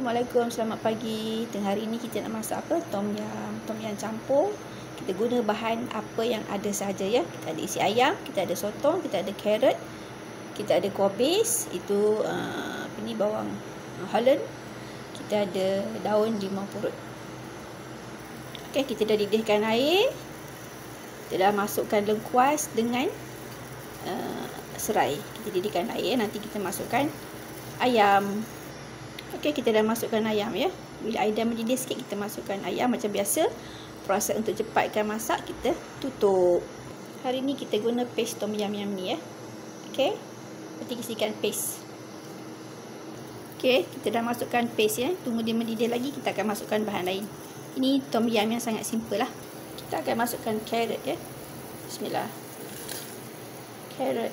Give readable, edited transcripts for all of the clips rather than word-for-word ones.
Assalamualaikum, selamat pagi. Tengah hari ni kita nak masak apa? Tom yam campur. Kita guna bahan apa yang ada sahaja ya. Kita ada isi ayam, kita ada sotong, kita ada carrot, kita ada kobis, itu bawang Holland. Kita ada daun limau purut. Okey, kita dah didihkan air. Kita dah masukkan lengkuas dengan serai. Kita didihkan air, nanti kita masukkan ayam. Okey, kita dah masukkan ayam ya. Bila air dah mendidih sikit, kita masukkan ayam macam biasa. Proses untuk cepatkan masak, kita tutup. Hari ni kita guna paste tom yum ni ya. Okey. Nanti kisikan paste. Okey, kita dah masukkan paste ya. Tunggu dia mendidih lagi, kita akan masukkan bahan lain. Ini tom yum yang sangat simple lah. Kita akan masukkan carrot ya. Bismillah. Carrot.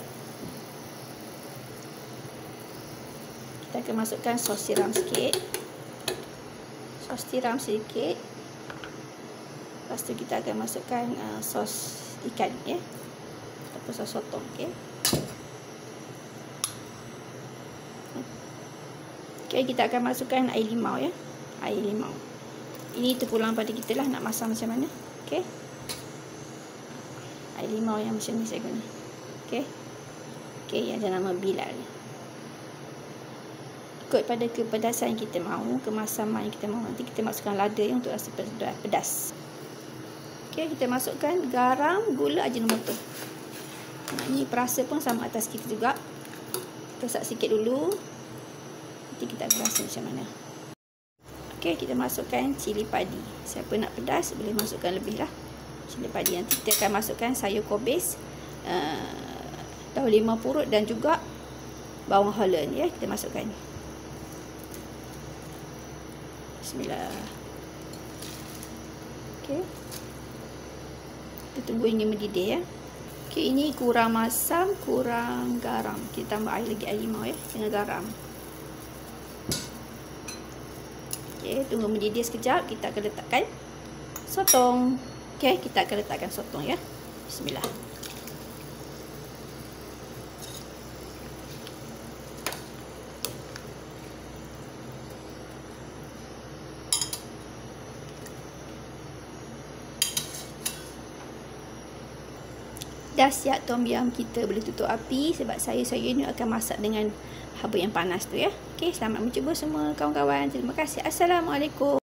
Kita akan masukkan sos tiram sikit. Sos tiram sedikit. Lepas tu kita akan masukkan sos ikan ya. Ataupun sos sotong okey. Okey, kita akan masukkan air limau ya. Air limau. Ini terpulang pada kita lah nak masak macam mana. Okey. Air limau yang macam ni saya guna. Okey. Okey, yang ada nama Bilal. Ikut pada kepedasan yang kita mahu, kemasaman yang kita mahu. Nanti kita masukkan lada yang untuk rasa pedas. Okey, kita masukkan garam, gula, ajinomoto. Ini perasa pun sama atas kita juga. Rosak sikit dulu. Nanti kita akan rasa macam mana. Okey, kita masukkan cili padi. Siapa nak pedas boleh masukkan lebih lah cili padi. Nanti kita akan masukkan sayur kobis, daun limau purut dan juga bawang Holland ya. Kita masukkan. Bismillah. Okey. Kita tunggu hingga mendidih ya. Okey, ini kurang masam, kurang garam. Kita tambah air lagi, air limau ya, dengan garam. Okey, tunggu mendidih sekejap, kita akan letakkan sotong. Okey, kita akan letakkan sotong ya. Bismillah. Dah siap tom yum kita, boleh tutup api sebab saya ni akan masak dengan haba yang panas tu ya. Okey, selamat mencuba semua kawan-kawan. Terima kasih. Assalamualaikum.